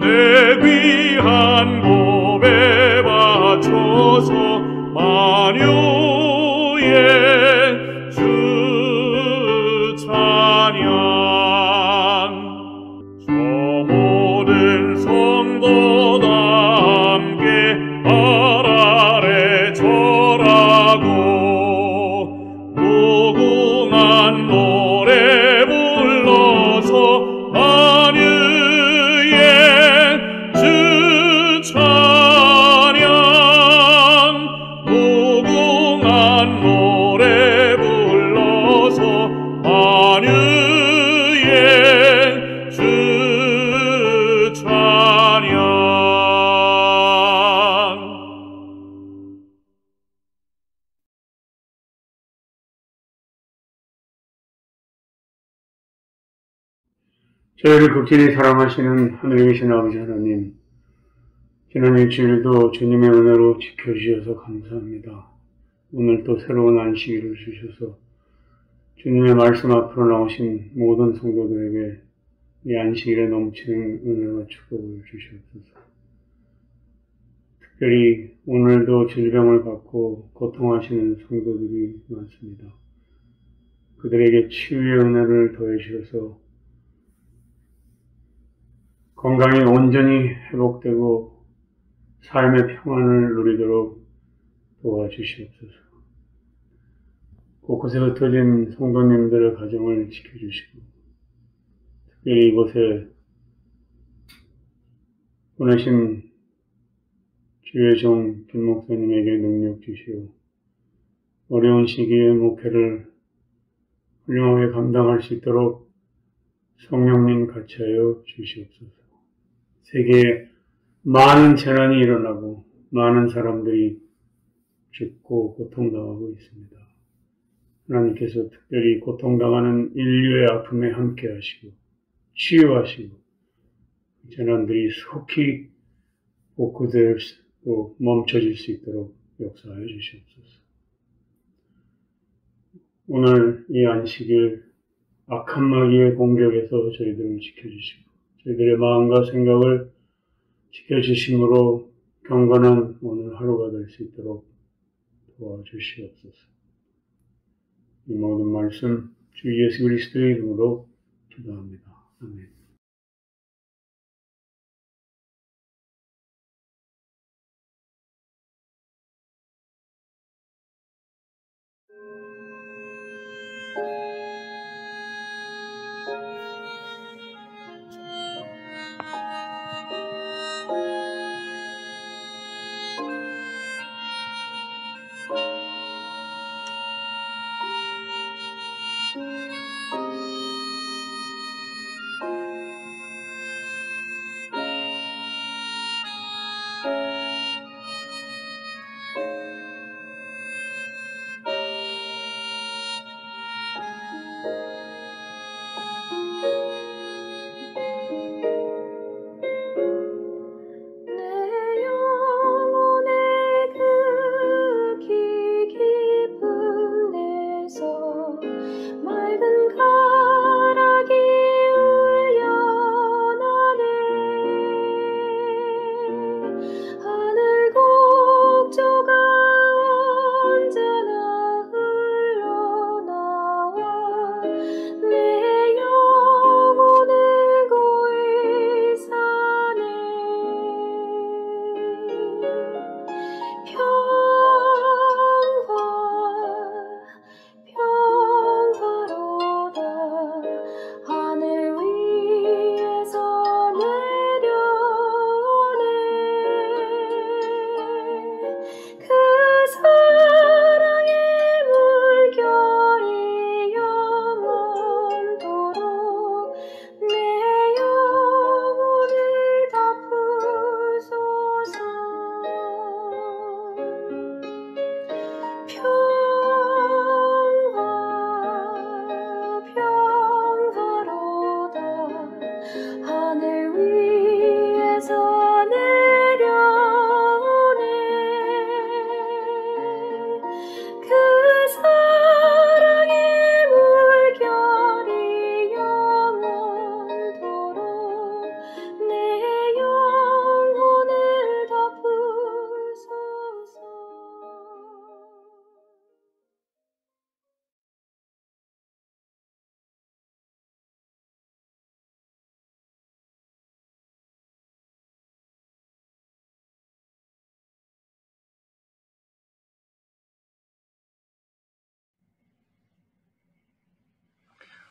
내 귀한 법에 바쳐서 만유의 주 찬양. 저 모든 성도다 함께 발 아래 절하고 무궁한 노래 불러서 만유의 주 찬양. 무궁한 노래 불러서 만유의 주 찬양. 저희를 극진히 사랑하시는 하늘에 계신 아버지 하나님, 지난 일주일도 주님의 은혜로 지켜주셔서 감사합니다. 오늘 또 새로운 안식일을 주셔서 주님의 말씀 앞으로 나오신 모든 성도들에게 이 안식일에 넘치는 은혜와 축복을 주시옵소서. 특별히 오늘도 질병을 갖고 고통하시는 성도들이 많습니다. 그들에게 치유의 은혜를 더해 주셔서 건강이 온전히 회복되고 삶의 평안을 누리도록 도와주시옵소서. 곳곳에 흩어진 성도님들의 가정을 지켜주시고, 특별히 이곳에 보내신 주의 종 김 목사님에게 능력 주시오, 어려운 시기에 목회를 훌륭하게 감당할 수 있도록 성령님 같이 하여 주시옵소서. 세계에 많은 재난이 일어나고 많은 사람들이 죽고 고통당하고 있습니다. 하나님께서 특별히 고통당하는 인류의 아픔에 함께 하시고 치유하시고 재난들이 속히 복구되고 멈춰질 수 있도록 역사하여 주시옵소서. 오늘 이 안식일 악한 마귀의 공격에서 저희들을 지켜주시고 저희들의 마음과 생각을 지켜주심으로 경건한 오늘 하루가 될 수 있도록 도와주시옵소서. 이 모든 말씀 주 예수 그리스도의 이름으로 기도합니다. 아멘.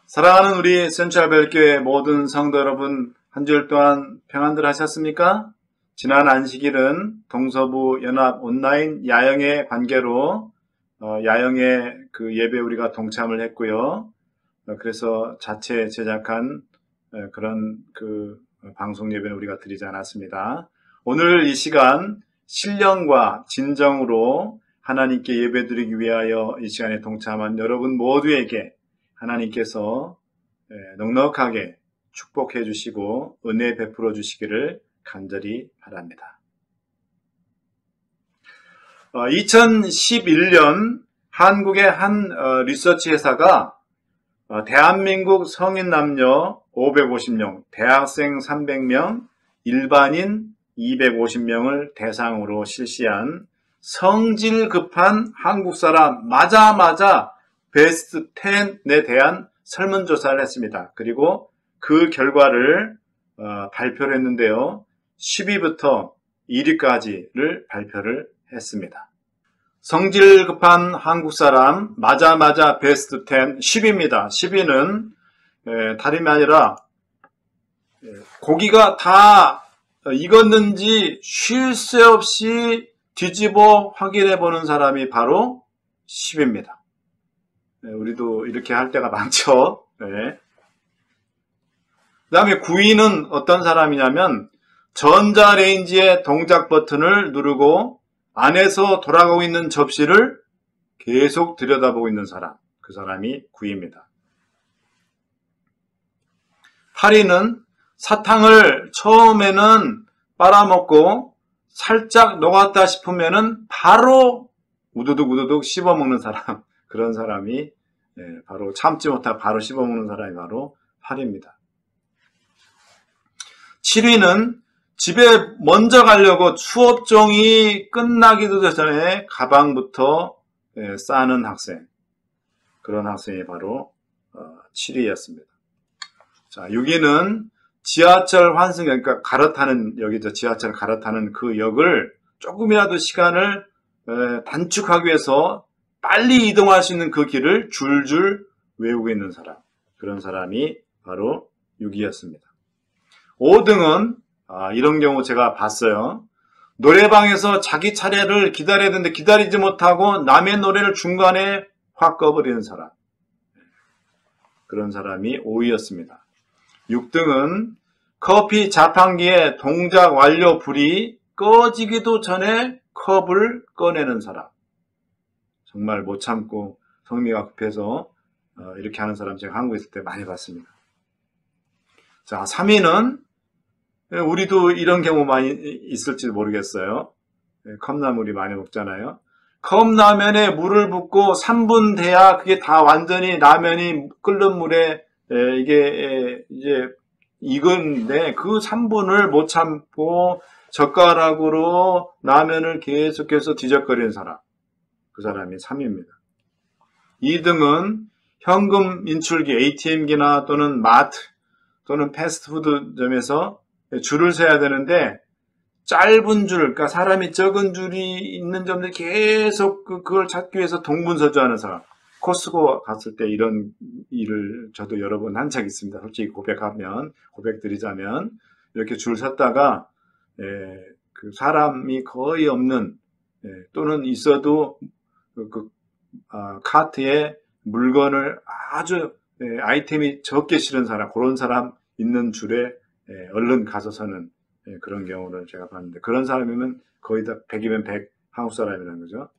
사랑하는 우리 센트럴벨교회 모든 성도 여러분, 한 주일 동안 평안들 하셨습니까? 지난 안식일은 동서부 연합 온라인 야영의 관계로 야영의 그 예배 우리가 동참을 했고요. 그래서 자체 제작한 그런 그 방송 예배는 우리가 드리지 않았습니다. 오늘 이 시간 신령과 진정으로 하나님께 예배드리기 위하여 이 시간에 동참한 여러분 모두에게 하나님께서 넉넉하게 축복해 주시고 은혜 베풀어 주시기를 간절히 바랍니다. 2011년 한국의 한 리서치 회사가 대한민국 성인 남녀 550명, 대학생 300명, 일반인 250명을 대상으로 실시한 성질 급한 한국 사람 맞아 베스트 10에 대한 설문조사를 했습니다. 그리고 그 결과를 발표를 했는데요. 10위부터 1위까지를 발표를 했습니다. 성질 급한 한국 사람 맞아 베스트 10 10위입니다. 10위는 다름이 아니라 고기가 다 익었는지 쉴 새 없이 뒤집어 확인해 보는 사람이 바로 10위입니다. 우리도 이렇게 할 때가 많죠. 네. 그 다음에 9위는 어떤 사람이냐면 전자레인지의 동작 버튼을 누르고 안에서 돌아가고 있는 접시를 계속 들여다보고 있는 사람. 그 사람이 9위입니다. 8위는 사탕을 처음에는 빨아먹고 살짝 녹았다 싶으면은 바로 우두둑 씹어먹는 사람. 그런 사람이 바로 참지 못하고 바로 씹어먹는 사람이 바로 8위입니다. 7위는 집에 먼저 가려고 수업종이 끝나기도 전에 가방부터 싸는 학생. 그런 학생이 바로 7위였습니다. 자, 6위는 지하철 환승, 그러니까 갈아타는 역이죠. 지하철 갈아타는 그 역을 조금이라도 시간을 단축하기 위해서 빨리 이동할 수 있는 그 길을 줄줄 외우고 있는 사람. 그런 사람이 바로 6위였습니다. 5등은 이런 경우 제가 봤어요. 노래방에서 자기 차례를 기다려야 되는데 기다리지 못하고 남의 노래를 중간에 확 꺼버리는 사람. 그런 사람이 5위였습니다. 6등은 커피 자판기의 동작 완료 불이 꺼지기도 전에 컵을 꺼내는 사람. 정말 못 참고 성미가 급해서 이렇게 하는 사람 제가 한국에 있을 때 많이 봤습니다. 자, 3위는 우리도 이런 경우 많이 있을지 모르겠어요. 컵라면이 많이 먹잖아요. 컵라면에 물을 붓고 3분 돼야 그게 다 완전히 라면이 끓는 물에 이게 이제 익은데 그 3분을 못 참고 젓가락으로 라면을 계속해서 뒤적거리는 사람. 그 사람이 3위입니다. 2등은 현금 인출기, ATM기나 또는 마트 또는 패스트푸드점에서 줄을 서야 되는데 짧은 줄, 그러니까 사람이 적은 줄이 있는 점들 계속 그걸 찾기 위해서 동분서주하는 사람. 코스코 갔을 때 이런 일을 저도 여러 번 한 적이 있습니다. 솔직히 고백드리자면 이렇게 줄 섰다가 그 사람이 거의 없는 또는 있어도 카트에 물건을 아주 아이템이 적게 실은 사람, 그런 사람 있는 줄에 얼른 가서 서는 그런 경우를 제가 봤는데 그런 사람이면 거의 다 100이면 100 한국 사람이라는 거죠.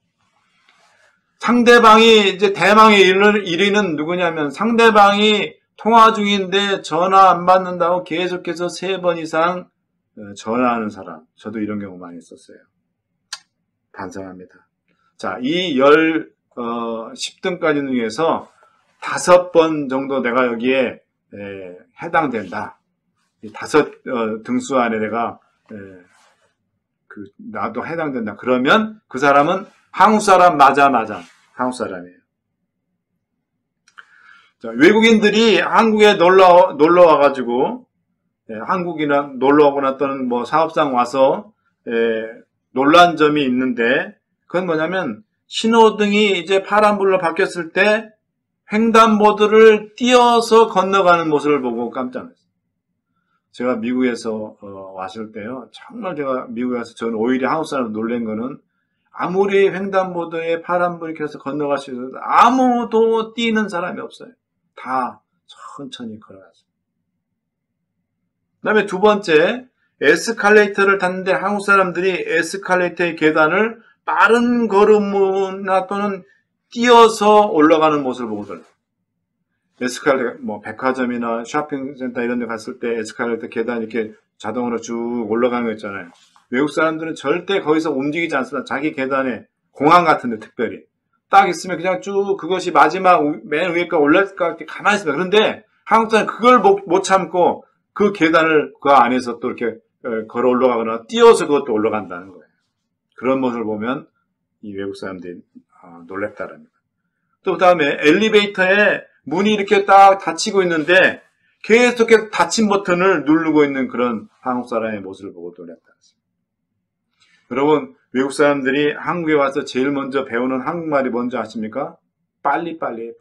상대방이 이제 대망의 1위는 누구냐면 상대방이 통화 중인데 전화 안 받는다고 계속해서 3번 이상 전화하는 사람. 저도 이런 경우 많이 있었어요. 반성합니다. 자, 이 10등까지 중에서 5번 정도 내가 여기에 해당된다. 이 5 등수 안에 내가 나도 해당된다. 그러면 그 사람은 한국 사람 맞아. 한국 사람이에요. 자, 외국인들이 한국에 놀러 와가지고 한국이나 놀러 오거나 또는 뭐 사업상 와서 놀란 점이 있는데 그건 뭐냐면 신호등이 이제 파란불로 바뀌었을 때 횡단보도를 뛰어서 건너가는 모습을 보고 깜짝 놀랐어요. 제가 미국에서 왔을 때요. 정말 제가 미국에 와서 저는 오히려 한국 사람 놀란 거는 아무리 횡단보도에 파란불이 켜서 건너갈 수 있어도 아무도 뛰는 사람이 없어요. 다 천천히 걸어갔어요. 그 다음에 두 번째, 에스컬레이터를 탔는데 한국 사람들이 에스컬레이터의 계단을 빠른 걸음이나 또는 뛰어서 올라가는 모습을 보거든요. 에스컬레이터, 백화점이나 쇼핑센터 이런 데 갔을 때 에스컬레이터 계단 이렇게 자동으로 쭉 올라가는 거 있잖아요. 외국 사람들은 절대 거기서 움직이지 않습니다. 자기 계단에, 공항 같은 데 특별히. 딱 있으면 그냥 쭉 그것이 마지막 맨 위에까지 올라갈까 이렇게 가만히 있습니다. 그런데 한국 사람은 그걸 못 참고 그 계단을 그 안에서 또 이렇게 걸어 올라가거나 뛰어서 그것도 올라간다는 거예요. 그런 모습을 보면 이 외국 사람들이 놀랬다랍니다. 또 그 다음에 엘리베이터에 문이 이렇게 딱 닫히고 있는데 계속 닫힌 버튼을 누르고 있는 그런 한국 사람의 모습을 보고 놀랬다. 여러분, 외국 사람들이 한국에 와서 제일 먼저 배우는 한국말이 뭔지 아십니까? 빨리빨리.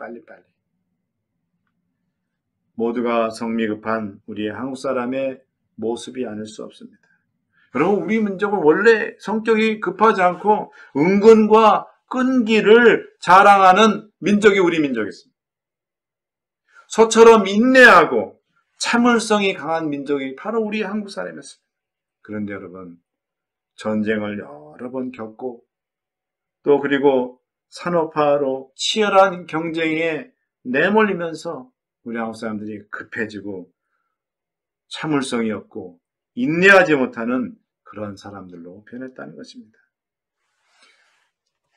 모두가 성미 급한 우리의 한국 사람의 모습이 아닐 수 없습니다. 여러분, 우리 민족은 원래 성격이 급하지 않고 은근과 끈기를 자랑하는 민족이 우리 민족이었습니다. 소처럼 인내하고 참을성이 강한 민족이 바로 우리 한국 사람이었습니다. 그런데 여러분, 전쟁을 여러 번 겪고 또 그리고 산업화로 치열한 경쟁에 내몰리면서 우리 한국 사람들이 급해지고 참을성이 없고 인내하지 못하는 그런 사람들로 변했다는 것입니다.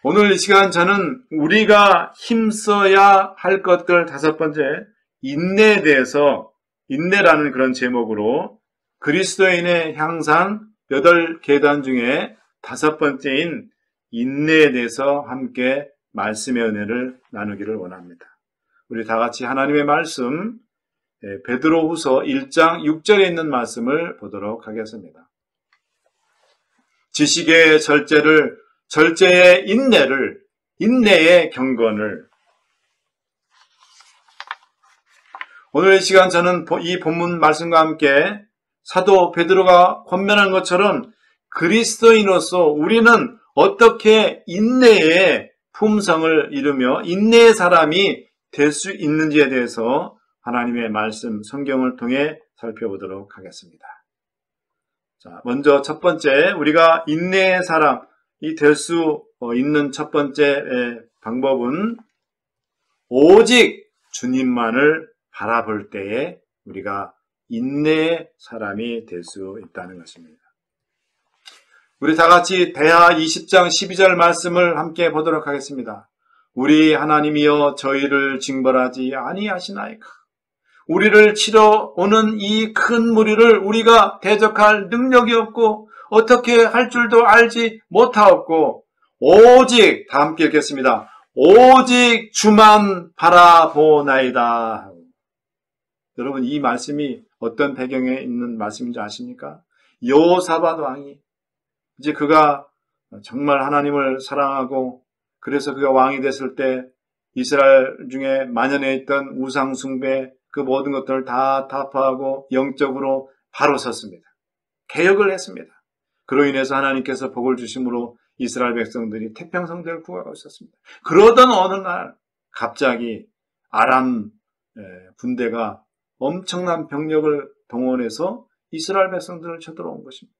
오늘 이 시간 저는 우리가 힘써야 할 것들 5번째, 인내에 대해서, 인내라는 그런 제목으로 그리스도인의 향상 8계단 중에 5번째인 인내에 대해서 함께 말씀의 은혜를 나누기를 원합니다. 우리 다 같이 하나님의 말씀, 베드로후서 1장 6절에 있는 말씀을 보도록 하겠습니다. 지식의 절제를, 절제의 인내를, 인내의 경건을. 오늘 이 시간 저는 이 본문 말씀과 함께 사도 베드로가 권면한 것처럼 그리스도인으로서 우리는 어떻게 인내의 품성을 이루며 인내의 사람이 될 수 있는지에 대해서 하나님의 말씀, 성경을 통해 살펴보도록 하겠습니다. 자, 먼저 첫 번째, 우리가 인내의 사람이 될 수 있는 첫 번째 방법은 오직 주님만을 바라볼 때에 우리가 인내의 사람이 될 수 있다는 것입니다. 우리 다 같이 대하 20장 12절 말씀을 함께 보도록 하겠습니다. 우리 하나님이여 저희를 징벌하지 아니하시나이까. 우리를 치러 오는 이 큰 무리를 우리가 대적할 능력이 없고 어떻게 할 줄도 알지 못하옵고 오직, 다 함께 읽겠습니다. 오직 주만 바라보나이다. 여러분, 이 말씀이 어떤 배경에 있는 말씀인지 아십니까? 여호사밧 왕이 이제 그가 정말 하나님을 사랑하고 그래서 그가 왕이 됐을 때 이스라엘 중에 만연해 있던 우상 숭배 그 모든 것들을 다 타파하고 영적으로 바로 섰습니다. 개혁을 했습니다. 그로 인해서 하나님께서 복을 주심으로 이스라엘 백성들이 태평성대를 구하고 있었습니다. 그러던 어느 날 갑자기 아람 군대가 엄청난 병력을 동원해서 이스라엘 백성들을 쳐들어온 것입니다.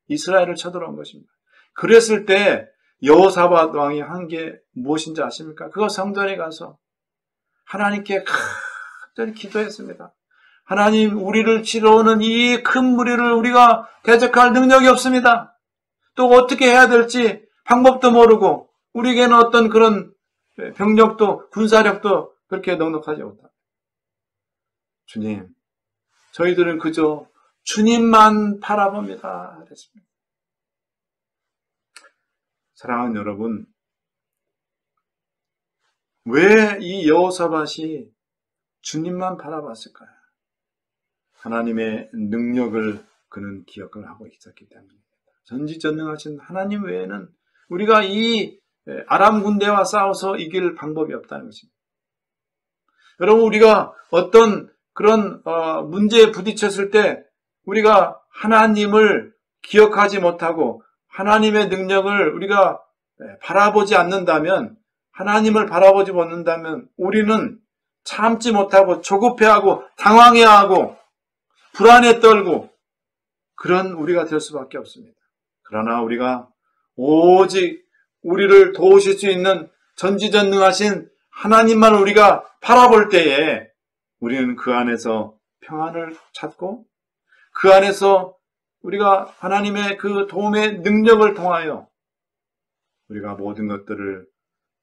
이스라엘을 쳐들어온 것입니다. 그랬을 때 여호사밧 왕이 한 게 무엇인지 아십니까? 그거 성전에 가서 하나님께 간절히 기도했습니다. 하나님, 우리를 치러 오는 이 큰 무리를 우리가 대적할 능력이 없습니다. 또 어떻게 해야 될지 방법도 모르고 우리에게는 어떤 그런 병력도 군사력도 그렇게 넉넉하지 못합니다. 주님, 저희들은 그저 주님만 바라봅니다. 그랬습니다. 사랑하는 여러분, 왜 이 여호사밧이 주님만 바라봤을까요? 하나님의 능력을 그는 기억을 하고 있었기 때문입니다. 전지전능하신 하나님 외에는 우리가 이 아람 군대와 싸워서 이길 방법이 없다는 것입니다. 여러분, 우리가 어떤 그런 문제에 부딪혔을 때 우리가 하나님을 기억하지 못하고 하나님의 능력을 우리가 바라보지 않는다면, 하나님을 바라보지 못한다면 우리는 참지 못하고 조급해하고 당황해하고 불안에 떨고 그런 우리가 될 수밖에 없습니다. 그러나 우리가 오직 우리를 도우실 수 있는 전지전능하신 하나님만 우리가 바라볼 때에 우리는 그 안에서 평안을 찾고 그 안에서 우리가 하나님의 그 도움의 능력을 통하여 우리가 모든 것들을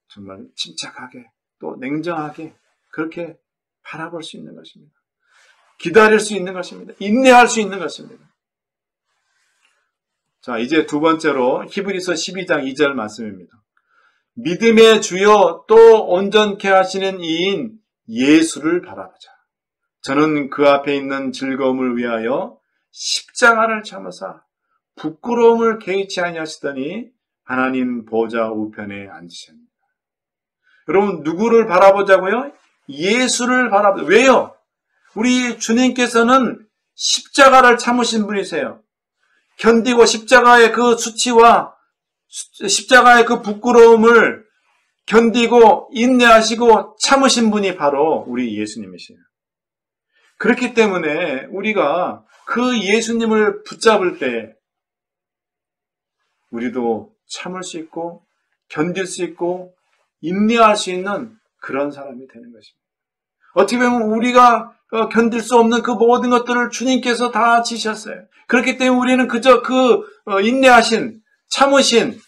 정말 침착하게 또 냉정하게 그렇게 바라볼 수 있는 것입니다. 기다릴 수 있는 것입니다. 인내할 수 있는 것입니다. 자, 이제 두 번째로 히브리서 12장 2절 말씀입니다. 믿음의 주요 또 온전케 하시는 이인 예수를 바라보자. 저는 그 앞에 있는 즐거움을 위하여 십자가를 참으사 부끄러움을 개의치 아니하시더니 하나님 보좌 우편에 앉으셨습니다. 여러분, 누구를 바라보자고요? 예수를 바라보자. 왜요? 우리 주님께서는 십자가를 참으신 분이세요. 견디고 십자가의 그 수치와 십자가의 그 부끄러움을 견디고 인내하시고 참으신 분이 바로 우리 예수님이시에요. 그렇기 때문에 우리가 그 예수님을 붙잡을 때 우리도 참을 수 있고 견딜 수 있고 인내할 수 있는 그런 사람이 되는 것입니다. 어떻게 보면 우리가 견딜 수 없는 그 모든 것들을 주님께서 다 지셨어요. 그렇기 때문에 우리는 그저 그 인내하신, 참으신,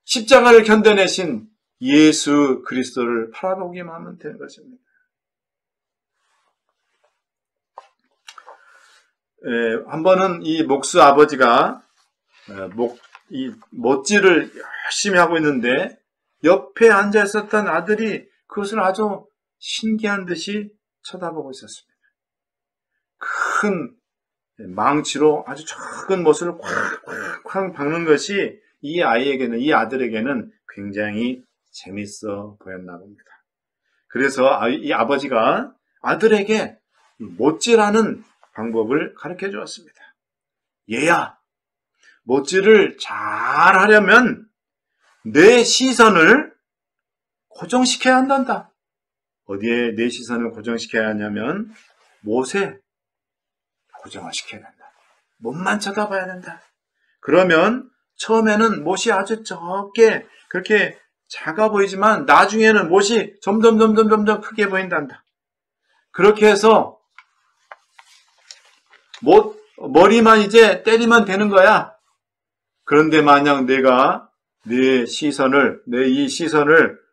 십자가를 견뎌내신 예수 그리스도를 바라보기만 하면 되는 것입니다. 한 번은 이 목수 아버지가 이 못질을 열심히 하고 있는데 옆에 앉아 있었던 아들이 그것을 아주 신기한 듯이 쳐다보고 있었습니다. 큰 망치로 아주 작은 못을 콱콱 박는 것이 이 아이에게는, 이 아들에게는 굉장히 재밌어 보였나 봅니다. 그래서 이 아버지가 아들에게 못질하는 방법을 가르쳐 주었습니다. 얘야, 못질을 잘 하려면 내 시선을 고정시켜야 한단다. 어디에 내 시선을 고정시켜야 하냐면 못에 고정을 시켜야 된다. 못만 쳐다봐야 된다. 그러면 처음에는 못이 아주 적게 그렇게 작아 보이지만 나중에는 못이 점점 크게 보인단다. 그렇게 해서 머리만 이제 때리면 되는 거야. 그런데 만약 내가 내 이 시선을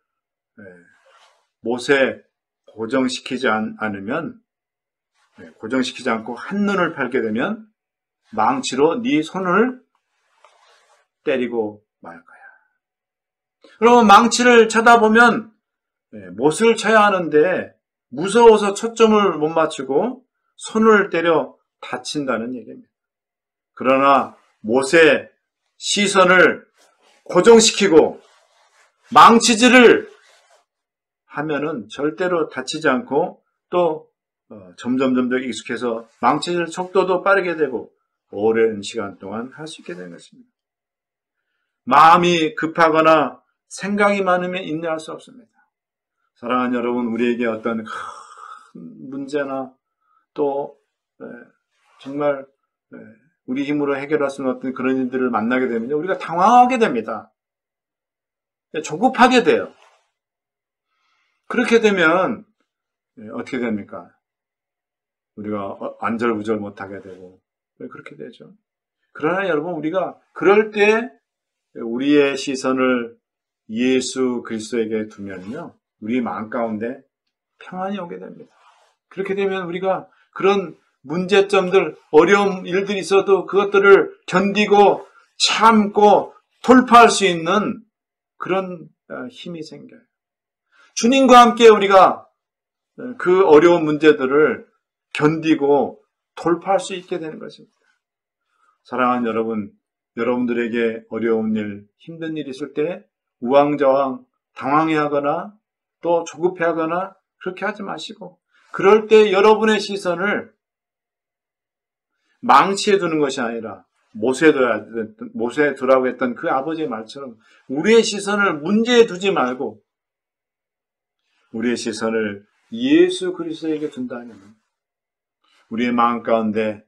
못에 고정시키지 않으면, 고정시키지 않고 한눈을 팔게 되면 망치로 네 손을 때리고 말 거야. 그러면 망치를 쳐다보면 못을 쳐야 하는데 무서워서 초점을 못 맞추고 손을 때려 다친다는 얘기입니다. 그러나 못에 시선을 고정시키고 망치질을 하면은 절대로 다치지 않고 또 점점 익숙해서 망치질 속도도 빠르게 되고 오랜 시간 동안 할 수 있게 되는 것입니다. 마음이 급하거나 생각이 많으면 인내할 수 없습니다. 사랑하는 여러분, 우리에게 어떤 큰 문제나 또 정말 우리 힘으로 해결할 수 없는 어떤 그런 일들을 만나게 되면 우리가 당황하게 됩니다. 조급하게 돼요. 그렇게 되면 어떻게 됩니까? 우리가 안절부절 못하게 되고 그렇게 되죠. 그러나 여러분, 우리가 그럴 때 우리의 시선을 예수 그리스도에게 두면요, 우리 마음 가운데 평안이 오게 됩니다. 그렇게 되면 우리가 그런 문제점들, 어려운 일들이 있어도 그것들을 견디고 참고 돌파할 수 있는 그런 힘이 생겨요. 주님과 함께 우리가 그 어려운 문제들을 견디고 돌파할 수 있게 되는 것입니다. 사랑하는 여러분, 여러분들에게 어려운 일, 힘든 일이 있을 때 우왕좌왕 당황해하거나 또 조급해하거나 그렇게 하지 마시고, 그럴 때 여러분의 시선을 망치에 두는 것이 아니라 못에 두라고 했던 그 아버지의 말처럼 우리의 시선을 문제에 두지 말고 우리의 시선을 예수 그리스도에게 둔다면 우리의 마음 가운데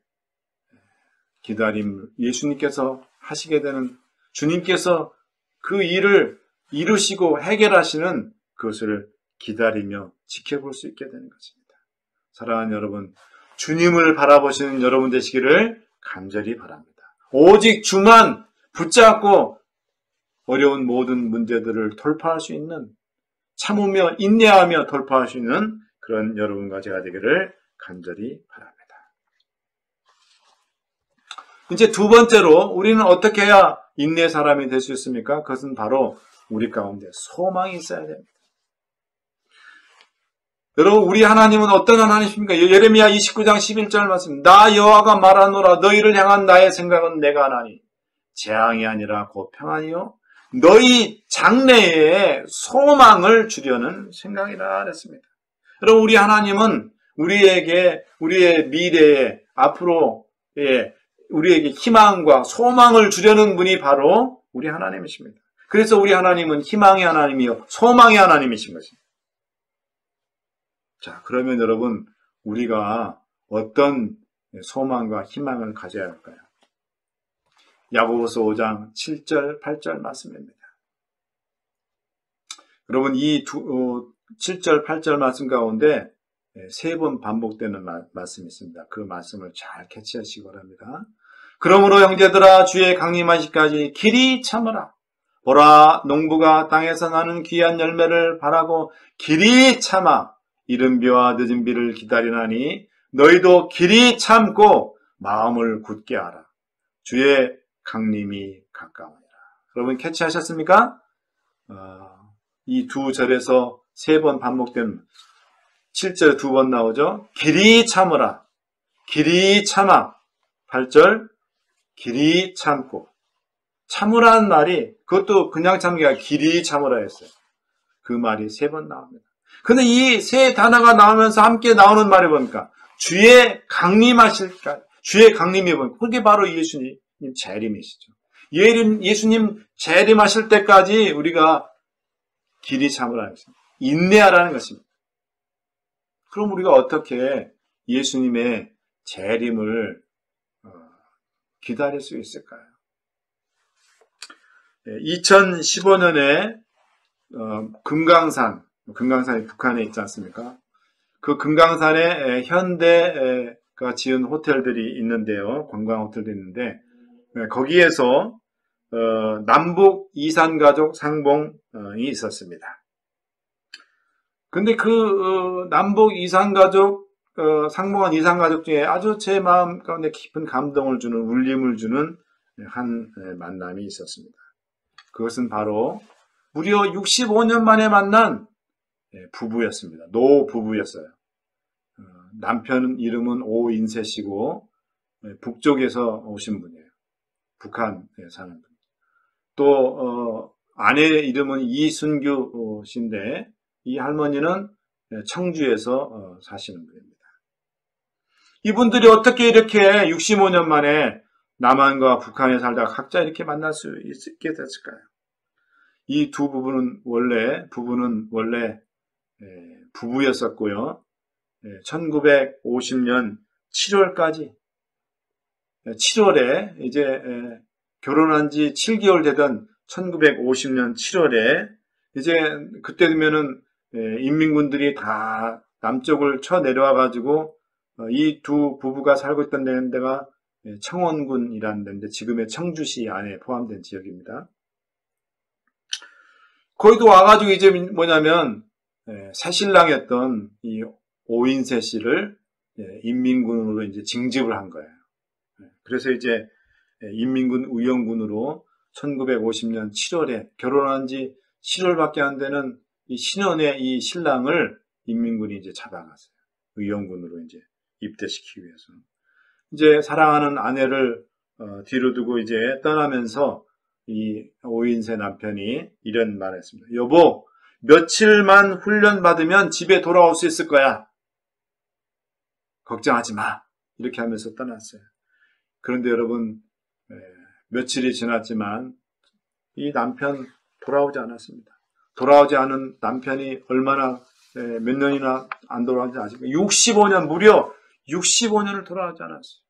기다림, 예수님께서 하시게 되는, 주님께서 그 일을 이루시고 해결하시는 그것을 기다리며 지켜볼 수 있게 되는 것입니다. 사랑하는 여러분, 주님을 바라보시는 여러분 되시기를 간절히 바랍니다. 오직 주만 붙잡고 어려운 모든 문제들을 돌파할 수 있는, 참으며 인내하며 돌파할 수 있는 그런 여러분과 제가 되기를 간절히 바랍니다. 이제 두 번째로 우리는 어떻게 해야 인내의 사람이 될 수 있습니까? 그것은 바로 우리 가운데 소망이 있어야 됩니다. 여러분, 우리 하나님은 어떤 하나님이십니까? 예레미야 29장 11절 말씀, 나 여호와가 말하노라 너희를 향한 나의 생각은 내가 하나니 재앙이 아니라 곧 평안이요 너희 장래에 소망을 주려는 생각이라 그랬습니다. 여러분, 우리 하나님은 우리에게 우리의 미래에 앞으로의 우리에게 희망과 소망을 주려는 분이 바로 우리 하나님이십니다. 그래서 우리 하나님은 희망의 하나님이요 소망의 하나님이신 것입니다. 자, 그러면 여러분, 우리가 어떤 소망과 희망을 가져야 할까요? 야고보서 5장 7절, 8절 말씀입니다. 여러분, 이 7절, 8절 말씀 가운데 세 번 반복되는 말씀이 있습니다. 그 말씀을 잘 캐치하시기 바랍니다. 그러므로 형제들아 주의 강림하시기까지 길이 참으라. 보라, 농부가 땅에서 나는 귀한 열매를 바라고 길이 참아 이른 비와 늦은 비를 기다리나니 너희도 길이 참고 마음을 굳게 하라. 주의 강림이 가까우니라. 여러분 캐치하셨습니까? 이 두 절에서 세 번 반복된 7절 두 번 나오죠. 길이 참으라. 길이 참아. 8절 길이 참고. 참으라는 말이 그것도 그냥 참기가 길이 참으라 했어요. 그 말이 세 번 나옵니다. 근데 이 세 단어가 나오면서 함께 나오는 말이 뭡니까? 주의 강림하실까? 주의 강림이 뭡니까? 그게 바로 예수님 재림이시죠. 예수님 재림하실 때까지 우리가 길이 참으라는 것입니다. 인내하라는 것입니다. 그럼 우리가 어떻게 예수님의 재림을 기다릴 수 있을까요? 2015년에 금강산이 북한에 있지 않습니까? 그 금강산에 현대가 지은 호텔들이 있는데요. 관광 호텔들이 있는데 거기에서 남북 이산가족 상봉이 있었습니다. 근데 그 남북 이산가족 상봉한 이산가족 중에 아주 제 마음 가운데 깊은 감동을 주는 울림을 주는 한 만남이 있었습니다. 그것은 바로 무려 65년 만에 만난 부부였습니다. 노부부였어요. 남편 이름은 오인세 씨고 북쪽에서 오신 분이에요. 북한에 사는 분. 또 아내 이름은 이순규 씨인데 이 할머니는 청주에서 사시는 분입니다. 이분들이 어떻게 이렇게 65년 만에 남한과 북한에 살다가 각자 이렇게 만날 수 있게 됐을까요? 이 두 부부는 원래 부부였었고요. 1950년 7월까지 7월에 이제 결혼한 지 7개월 되던 1950년 7월에 이제 그때 되면은 인민군들이 다 남쪽을 쳐 내려와 가지고 이 두 부부가 살고 있던 데가 청원군이라는 데인데 지금의 청주시 안에 포함된 지역입니다. 거기도 와가지고 이제 뭐냐면 새신랑이었던 이 오인세 씨를 인민군으로 이제 징집을 한 거예요. 그래서 이제 인민군 의용군으로 1950년 7월에 결혼한 지 7월밖에 안 되는 이 신혼의 이 신랑을 인민군이 이제 잡아갔어요. 의용군으로 이제 입대시키기 위해서. 이제 사랑하는 아내를 뒤로 두고 이제 떠나면서 이 오인세 남편이 이런 말을 했습니다. 여보, 며칠만 훈련받으면 집에 돌아올 수 있을 거야. 걱정하지 마. 이렇게 하면서 떠났어요. 그런데 여러분, 며칠이 지났지만 이 남편 돌아오지 않았습니다. 돌아오지 않은 남편이 얼마나 몇 년이나 안 돌아오는지 아십니까? 65년, 무려 65년을 돌아오지 않았어요.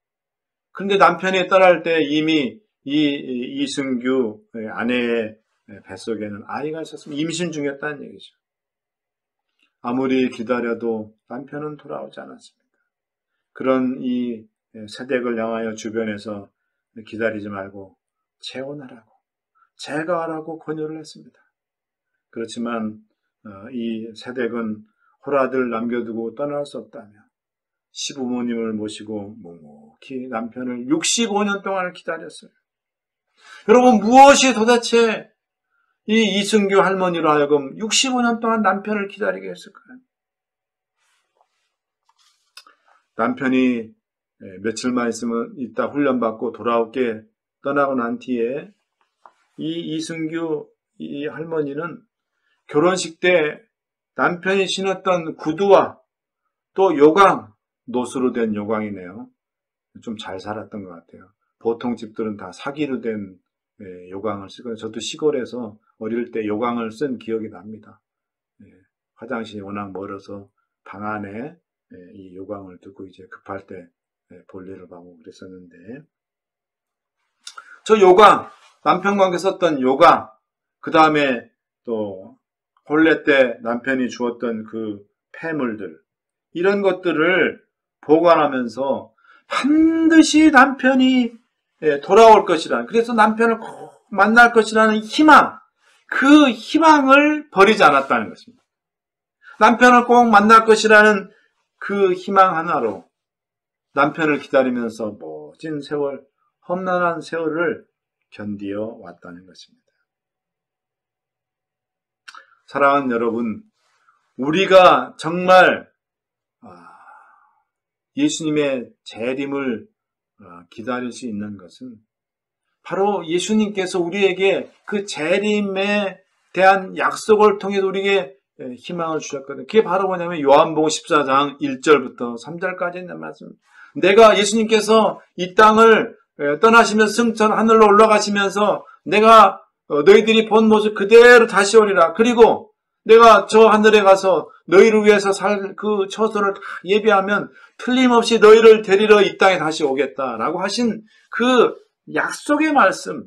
그런데 남편이 떠날 때 이미 이승규 아내의 뱃속에는 아이가 있었으면 임신 중이었다는 얘기죠. 아무리 기다려도 남편은 돌아오지 않았습니다. 그런 이 세댁을 향하여 주변에서 기다리지 말고 재혼하라고, 재가하라고 권유를 했습니다. 그렇지만 이 세댁은 호라들 남겨두고 떠날 수 없다며 시부모님을 모시고 묵묵히 남편을 65년 동안을 기다렸어요. 여러분, 무엇이 도대체 이 이승규 할머니로 하여금 65년 동안 남편을 기다리게 했을까요? 남편이 며칠만 있다 훈련받고 돌아오게 떠나고 난 뒤에 이 이승규 이 할머니는 결혼식 때 남편이 신었던 구두와 또 요강, 노수로 된 요강이네요. 좀 잘 살았던 것 같아요. 보통 집들은 다 사기로 된 요강을 쓰거든요. 저도 시골에서 어릴 때 요강을 쓴 기억이 납니다. 화장실이 워낙 멀어서 방 안에 이 요강을 두고 이제 급할 때 볼일을 하고 그랬었는데, 저 요강, 남편과 함께 썼던 요강, 그 다음에 또 혼례 때 남편이 주었던 그 폐물들, 이런 것들을 보관하면서 반드시 남편이 돌아올 것이라는, 그래서 남편을 꼭 만날 것이라는 희망, 그 희망을 버리지 않았다는 것입니다. 남편을 꼭 만날 것이라는 그 희망 하나로 남편을 기다리면서 멋진 세월, 험난한 세월을 견디어 왔다는 것입니다. 사랑하는 여러분, 우리가 정말 예수님의 재림을 기다릴 수 있는 것은 바로 예수님께서 우리에게 그 재림에 대한 약속을 통해 우리에게 희망을 주셨거든요. 그게 바로 뭐냐면 요한복음 14장 1절부터 3절까지 있는 말씀입니다. 내가 예수님께서 이 땅을 떠나시면서 승천 하늘로 올라가시면서 내가 너희들이 본 모습 그대로 다시 오리라. 그리고 내가 저 하늘에 가서 너희를 위해서 살 그 처소를 다 예비하면 틀림없이 너희를 데리러 이 땅에 다시 오겠다라고 하신 그 약속의 말씀,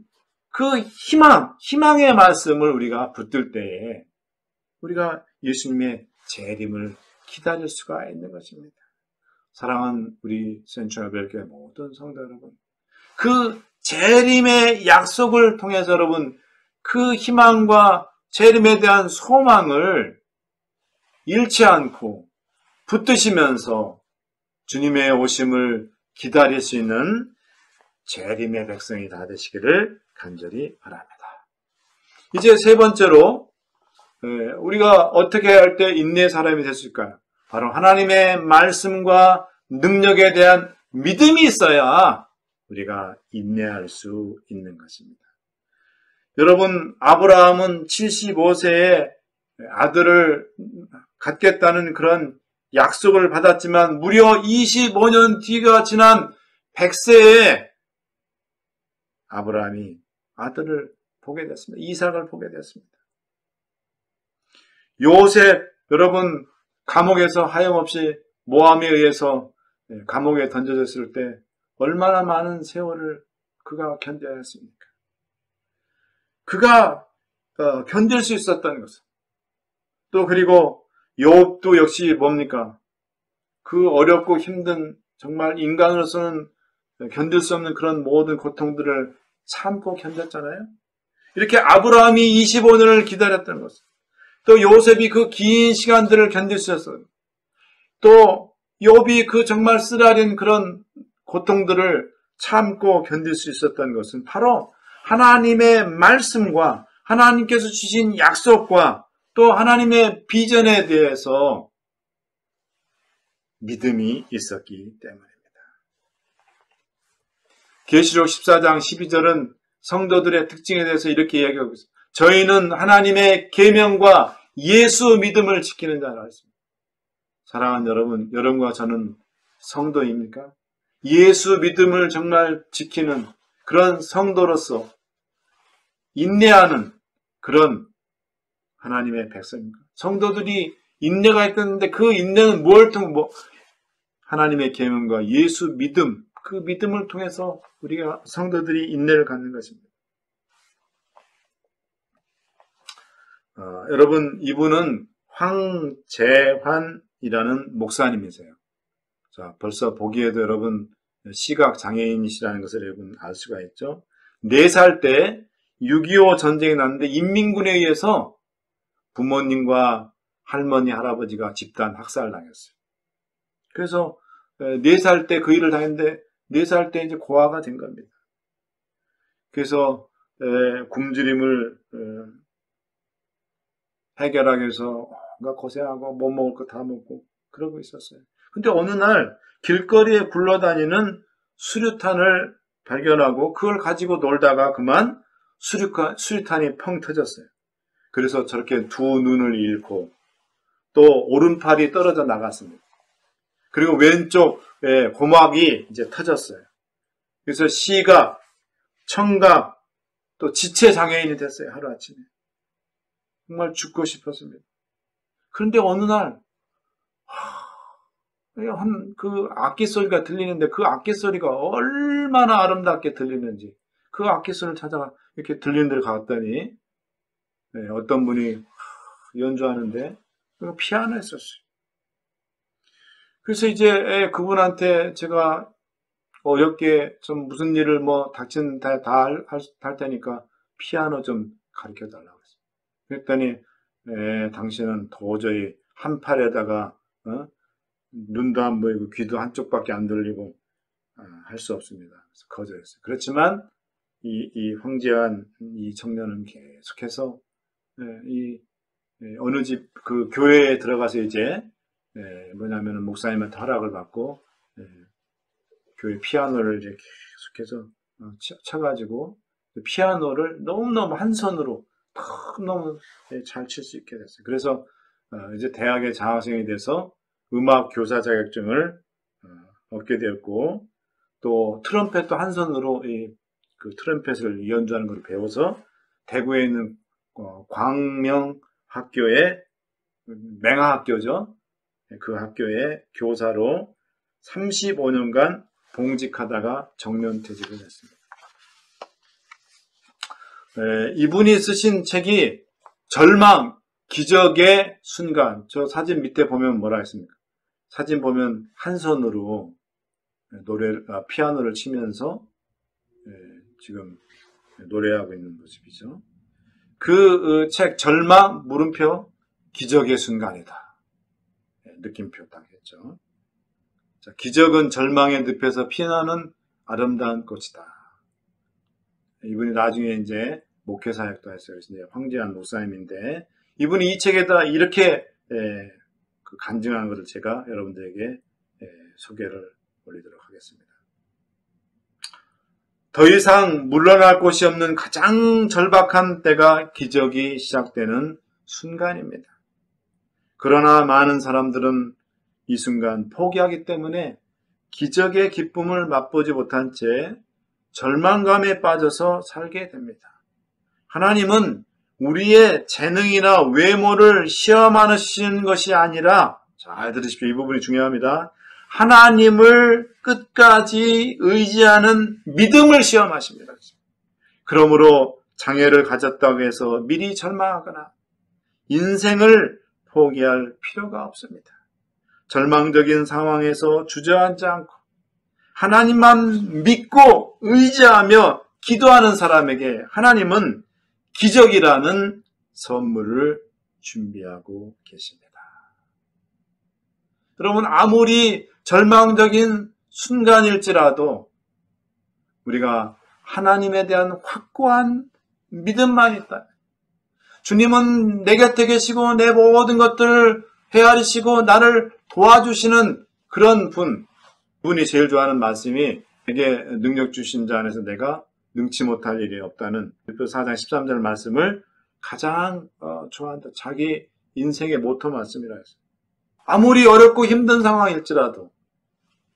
그 희망의 말씀을 우리가 붙들 때에 우리가 예수님의 재림을 기다릴 수가 있는 것입니다. 사랑하는 우리 센츄럴교회 모든 성도 여러분, 그 재림의 약속을 통해서 여러분, 그 희망과 재림에 대한 소망을 잃지 않고 붙드시면서 주님의 오심을 기다릴 수 있는 재림의 백성이 다 되시기를 간절히 바랍니다. 이제 세 번째로 우리가 어떻게 할 때 인내의 사람이 될 수 있을까요? 바로 하나님의 말씀과 능력에 대한 믿음이 있어야 우리가 인내할 수 있는 것입니다. 여러분, 아브라함은 75세에 아들을 갖겠다는 그런 약속을 받았지만 무려 25년 뒤가 지난 100세에 아브라함이 아들을 보게 됐습니다. 이삭을 보게 됐습니다. 요셉, 여러분, 감옥에서 하염없이 모함에 의해서 감옥에 던져졌을 때 얼마나 많은 세월을 그가 견뎌야 했습니까? 그가 견딜 수 있었던 것은, 또 그리고 욥도 역시 뭡니까? 그 어렵고 힘든, 정말 인간으로서는 견딜 수 없는 그런 모든 고통들을 참고 견뎠잖아요. 이렇게 아브라함이 25년을 기다렸던 것은, 또 요셉이 그 긴 시간들을 견딜 수 있었어요. 또 욥이 그 정말 쓰라린 그런 고통들을 참고 견딜 수 있었던 것은 바로 하나님의 말씀과 하나님께서 주신 약속과 또 하나님의 비전에 대해서 믿음이 있었기 때문입니다. 계시록 14장 12절은 성도들의 특징에 대해서 이렇게 이야기하고 있습니다. 저희는 하나님의 계명과 예수 믿음을 지키는 자라 했습니다. 사랑하는 여러분, 여러분과 저는 성도입니까? 예수 믿음을 정말 지키는 그런 성도로서 인내하는 그런 하나님의 백성입니까? 성도들이 인내가 있었는데 그 인내는 무엇을 통해 하나님의 계명과 예수 믿음, 그 믿음을 통해서 우리가 성도들이 인내를 갖는 것입니다. 여러분, 이분은 황재환이라는 목사님이세요. 자, 벌써 보기에도 여러분 시각 장애인이시라는 것을 여러분 알 수가 있죠. 4살 때 6.25 전쟁이 났는데 인민군에 의해서 부모님과 할머니, 할아버지가 집단 학살당했어요. 그래서 4살 때 그 일을 당했는데 4살 때 이제 고아가 된 겁니다. 그래서 굶주림을 해결하기 위해서 고생하고 못 먹을 거 다 먹고 그러고 있었어요. 근데 어느 날 길거리에 굴러다니는 수류탄을 발견하고 그걸 가지고 놀다가 그만 수류탄이 펑 터졌어요. 그래서 저렇게 두 눈을 잃고 또 오른팔이 떨어져 나갔습니다. 그리고 왼쪽 고막이 이제 터졌어요. 그래서 시각, 청각, 또 지체 장애인이 됐어요. 하루아침에. 정말 죽고 싶었습니다. 그런데 어느 날 그 악기 소리가 들리는데 그 악기 소리가 얼마나 아름답게 들리는지 그 악기 소리를 찾아가 이렇게 들리는 데를 갔더니 어떤 분이 연주하는데 피아노 했었어요. 그래서 이제 그분한테 제가 어렵게 좀 무슨 일을 닥친 다 할 테니까 피아노 좀 가르쳐 달라고 했어요. 그랬더니 당신은 도저히 한 팔에다가 눈도 안 보이고 귀도 한쪽밖에 안 들리고 할 수 없습니다. 그래서 거절했어요. 그렇지만 이 황재환 이 청년은 계속해서 어느 집 그 교회에 들어가서 이제 뭐냐면은 목사님한테 허락을 받고 교회 피아노를 이제 계속해서 쳐가지고 피아노를 너무너무 한 손으로 너무 잘 칠 수 있게 됐어요. 그래서 이제 대학에 장학생이 돼서 음악 교사 자격증을 얻게 되었고 또 트럼펫도 한 손으로 그 트럼펫을 연주하는 걸 배워서 대구에 있는 광명학교의 맹하학교죠. 그 학교의 교사로 35년간 봉직하다가 정년퇴직을 했습니다. 이분이 쓰신 책이 절망, 기적의 순간. 저 사진 밑에 보면 뭐라 했습니까? 사진 보면 한 손으로 피아노를 치면서 지금 노래하고 있는 모습이죠. 그 책 절망 물음표 기적의 순간이다. 느낌표 딱 했죠. 자, 기적은 절망의 늪에서 피어나는 아름다운 꽃이다. 이분이 나중에 이제 목회 사역도 했어요. 그래서 황재환 목사님인데 이분이 이 책에다 이렇게 그 간증한 것을 제가 여러분들에게 소개를 올리도록 하겠습니다. 더 이상 물러날 곳이 없는 가장 절박한 때가 기적이 시작되는 순간입니다. 그러나 많은 사람들은 이 순간 포기하기 때문에 기적의 기쁨을 맛보지 못한 채 절망감에 빠져서 살게 됩니다. 하나님은 우리의 재능이나 외모를 시험하시는 것이 아니라, 잘 들으십시오. 이 부분이 중요합니다. 하나님을 끝까지 의지하는 믿음을 시험하십니다. 그러므로 장애를 가졌다고 해서 미리 절망하거나 인생을 포기할 필요가 없습니다. 절망적인 상황에서 주저앉지 않고 하나님만 믿고 의지하며 기도하는 사람에게 하나님은 기적이라는 선물을 준비하고 계십니다. 여러분, 아무리 절망적인 순간일지라도 우리가 하나님에 대한 확고한 믿음만 있다. 주님은 내 곁에 계시고 내 모든 것들을 헤아리시고 나를 도와주시는 그런 분이 제일 좋아하는 말씀이 내게 능력 주신 자 안에서 내가 능치 못할 일이 없다는 빌립보 4장 13절 말씀을 가장 좋아한다. 자기 인생의 모토 말씀이라 했어요. 아무리 어렵고 힘든 상황일지라도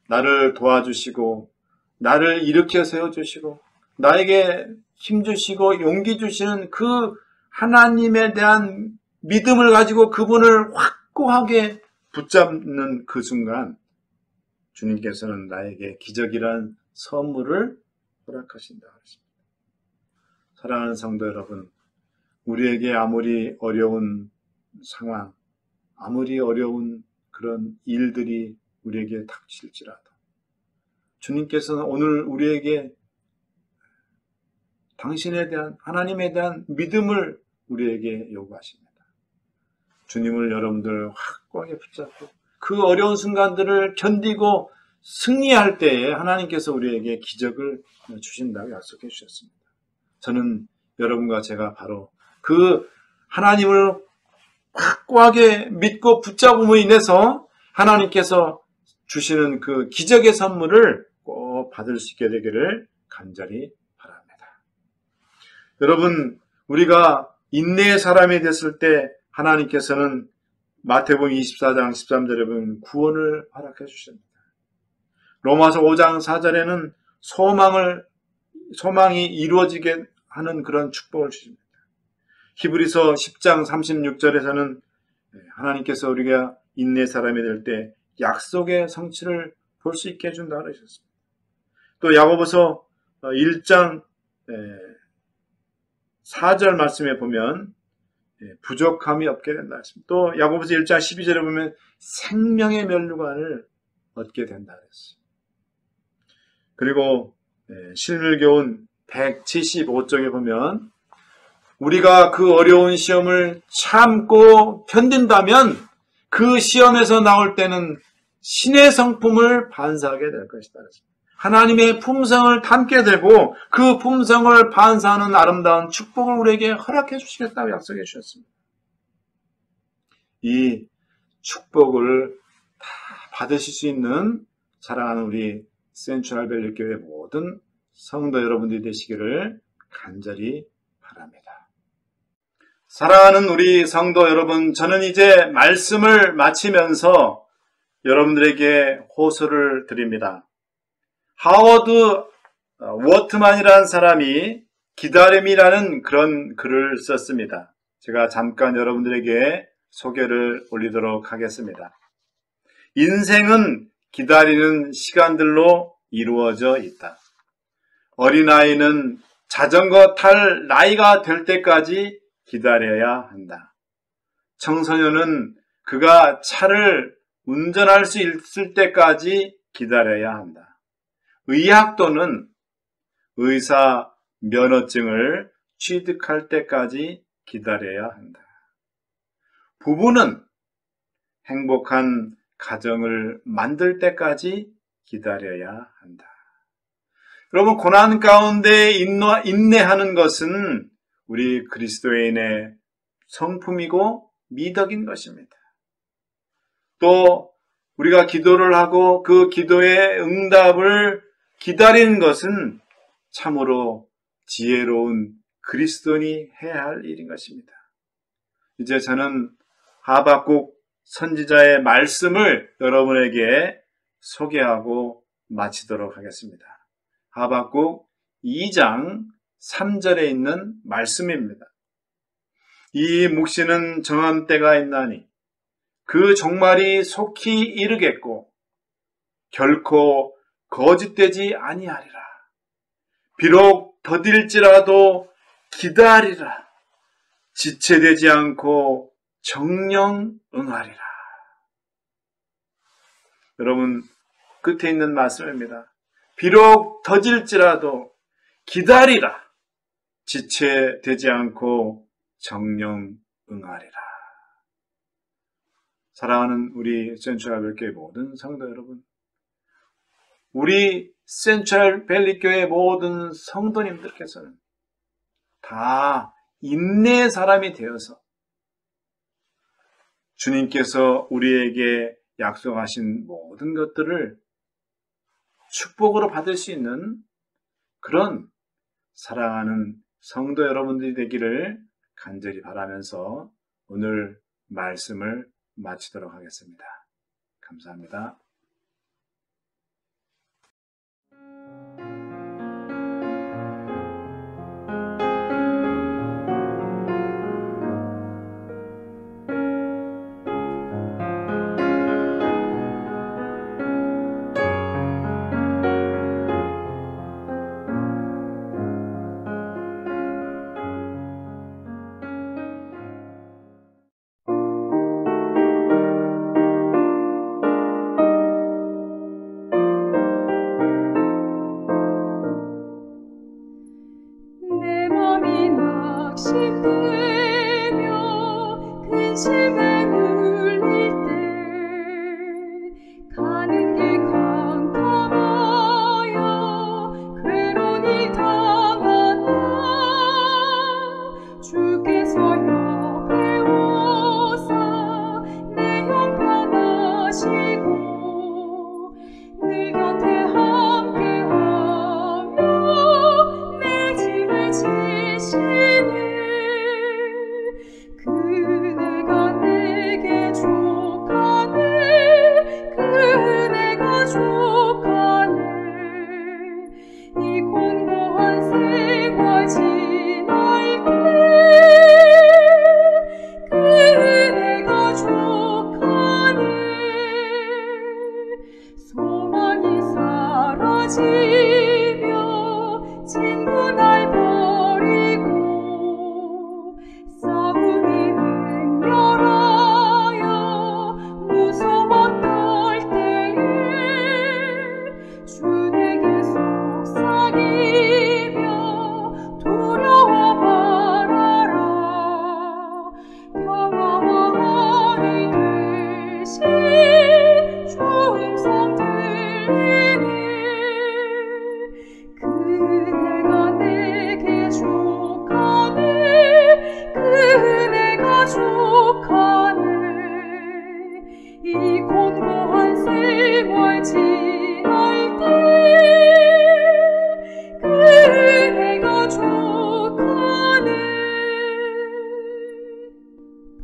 나를 도와주시고 나를 일으켜 세워주시고 나에게 힘주시고 용기 주시는 그 하나님에 대한 믿음을 가지고 그분을 확고하게 붙잡는 그 순간 주님께서는 나에게 기적이란 선물을 허락하신다. 사랑하는 성도 여러분, 우리에게 아무리 어려운 상황, 아무리 어려운 그런 일들이 우리에게 닥칠지라도 주님께서는 오늘 우리에게 당신에 대한, 하나님에 대한 믿음을 우리에게 요구하십니다. 주님을 여러분들 확고하게 붙잡고 그 어려운 순간들을 견디고 승리할 때에 하나님께서 우리에게 기적을 주신다고 약속해 주셨습니다. 저는 여러분과 제가 바로 그 하나님을 확고하게 믿고 붙잡음으로 인해서 하나님께서 주시는 그 기적의 선물을 꼭 받을 수 있게 되기를 간절히 바랍니다. 여러분, 우리가 인내의 사람이 됐을 때 하나님께서는 마태복음 24장 13절에 보면 구원을 허락해 주십니다. 로마서 5장 4절에는 소망이 이루어지게 하는 그런 축복을 주십니다. 히브리서 10장 36절에서는 하나님께서 우리가 인내 사람이 될 때 약속의 성취를 볼 수 있게 해준다고 하셨습니다. 또 야고보서 1장 4절 말씀에 보면 부족함이 없게 된다 했습니다. 또 야고보서 1장 12절에 보면 생명의 면류관을 얻게 된다 했습니다. 그리고 실물교훈 175쪽에 보면 우리가 그 어려운 시험을 참고 견딘다면 그 시험에서 나올 때는 신의 성품을 반사하게 될 것이다. 하나님의 품성을 담게 되고 그 품성을 반사하는 아름다운 축복을 우리에게 허락해 주시겠다고 약속해 주셨습니다. 이 축복을 다 받으실 수 있는 사랑하는 우리 센트럴밸리 교회 모든 성도 여러분들이 되시기를 간절히 바랍니다. 사랑하는 우리 성도 여러분, 저는 이제 말씀을 마치면서 여러분들에게 호소를 드립니다. 하워드 워트만이라는 사람이 기다림이라는 그런 글을 썼습니다. 제가 잠깐 여러분들에게 소개를 올리도록 하겠습니다. 인생은 기다리는 시간들로 이루어져 있다. 어린아이는 자전거 탈 나이가 될 때까지 기다려야 한다. 청소년은 그가 차를 운전할 수 있을 때까지 기다려야 한다. 의학도는 의사 면허증을 취득할 때까지 기다려야 한다. 부부는 행복한 가정을 만들 때까지 기다려야 한다. 여러분, 고난 가운데 인내하는 것은 우리 그리스도인의 성품이고 미덕인 것입니다. 또 우리가 기도를 하고 그 기도의 응답을 기다리는 것은 참으로 지혜로운 그리스도인이 해야 할 일인 것입니다. 이제 저는 하박국 선지자의 말씀을 여러분에게 소개하고 마치도록 하겠습니다. 하박국 2장 3절에 있는 말씀입니다. 이 묵시는 정한 때가 있나니 그 종말이 속히 이르겠고 결코 거짓되지 아니하리라. 비록 더딜지라도 기다리라. 지체되지 않고 정령 응하리라. 여러분, 끝에 있는 말씀입니다. 비록 더딜지라도 기다리라. 지체되지 않고 정령 응하리라. 사랑하는 우리 센트럴밸리교회 모든 성도 여러분, 우리 센트럴밸리교회 모든 성도님들께서는 다 인내의 사람이 되어서 주님께서 우리에게 약속하신 모든 것들을 축복으로 받을 수 있는 그런 사랑하는 성도 여러분들이 되기를 간절히 바라면서 오늘 말씀을 마치도록 하겠습니다. 감사합니다. 내 맘이 낙심되며 근심에 눌릴 때 가는 길 캄캄하여 괴로운 일 당하나 주께서 옆에 오사 내 형편하시고 늘 곁에 함께하며 내 짐을 지시네. 그네가 내게 족하네. 그네가 족하네. 이 공고한 생활 지날 때 그네가 족하네. 소망이 사라지며 친구 날 버리고 싸움이 맹렬하여 무서웠던 때에 주 내게 속삭이며 두려워 말아라. 평화와 안위 되신 주 음성 들리네. 그네가 내게 족하네. 그네가 족하네. 이 곤고한 생활 지날 때 그네가 족하네.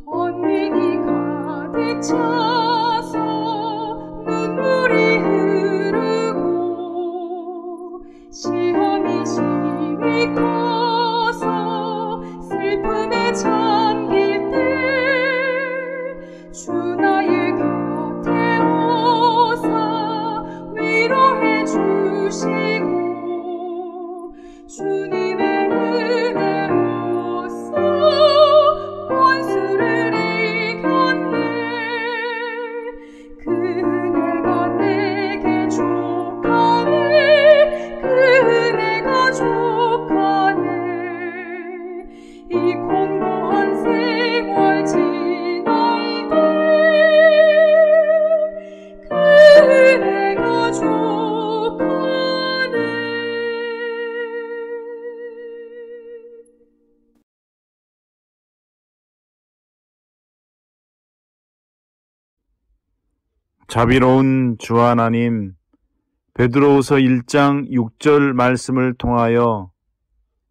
번민이 가득 차서 눈물이 흐르고 시험이 심히 커서 슬픔에 잠길 때 주 나의 곁에 오사 위로해 주시고 주님의 은혜로써 원수를 이겼네. 그네가 내게 족하네. 그네가 족하네. 이 공고한 생활 지날 때 그네가 족하네. 자비로운 주 하나님, 베드로후서 1장 6절 말씀을 통하여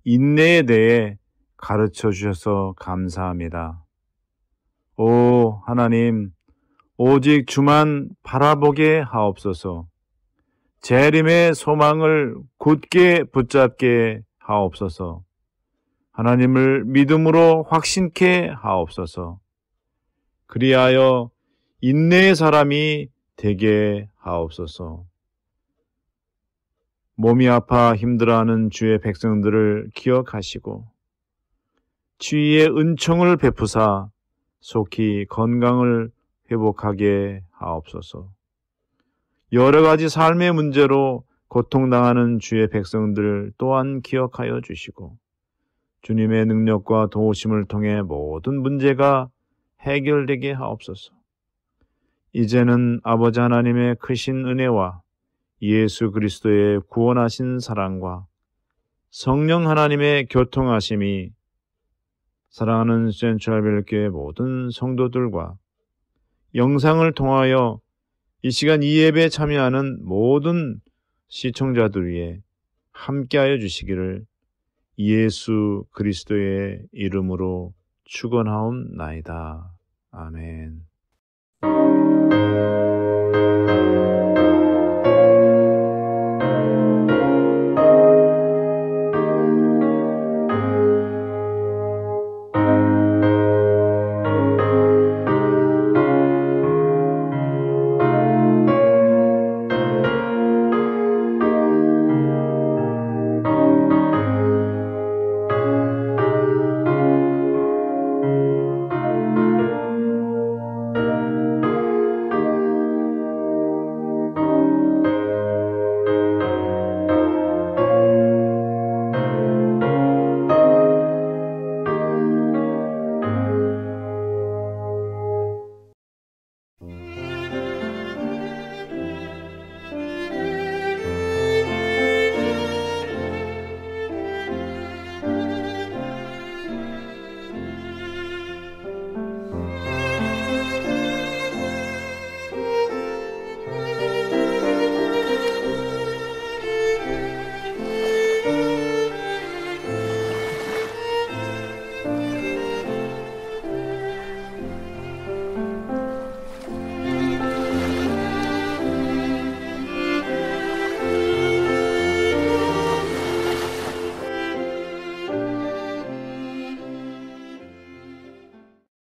인내에 대해 가르쳐 주셔서 감사합니다. 오 하나님, 오직 주만 바라보게 하옵소서. 재림의 소망을 굳게 붙잡게 하옵소서. 하나님을 믿음으로 확신케 하옵소서. 그리하여 인내의 사람이 되게 하옵소서. 몸이 아파 힘들어하는 주의 백성들을 기억하시고 치유의 은총을 베푸사 속히 건강을 회복하게 하옵소서. 여러 가지 삶의 문제로 고통당하는 주의 백성들 또한 기억하여 주시고 주님의 능력과 도우심을 통해 모든 문제가 해결되게 하옵소서. 이제는 아버지 하나님의 크신 은혜와 예수 그리스도의 구원하신 사랑과 성령 하나님의 교통하심이 사랑하는 센트럴벨교회 모든 성도들과 영상을 통하여 이 시간 이 예배에 참여하는 모든 시청자들 위해 함께하여 주시기를 예수 그리스도의 이름으로 축원하옵나이다. 아멘.